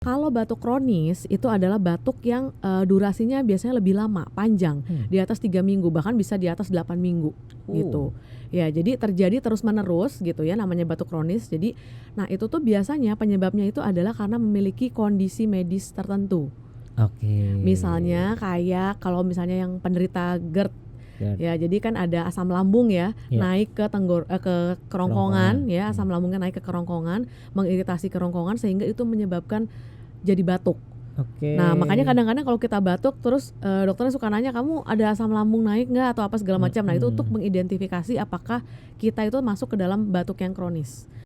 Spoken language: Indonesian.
Kalau batuk kronis itu adalah batuk yang durasinya biasanya lebih lama, panjang, di atas 3 minggu, bahkan bisa di atas 8 minggu gitu. Ya, jadi terjadi terus-menerus gitu ya, namanya batuk kronis. Jadi, nah itu tuh biasanya penyebabnya itu adalah karena memiliki kondisi medis tertentu. Oke. Misalnya kayak kalau misalnya yang penderita GERD, GERD. ya jadi kan ada asam lambung ya, Ya. naik ke ke kerongkongan ya, asam lambungnya naik ke kerongkongan, mengiritasi kerongkongan sehingga itu menyebabkan jadi batuk. Oke. Nah makanya kadang-kadang kalau kita batuk terus dokternya suka nanya, kamu ada asam lambung naik nggak atau apa segala macam. Nah itu untuk mengidentifikasi apakah kita itu masuk ke dalam batuk yang kronis.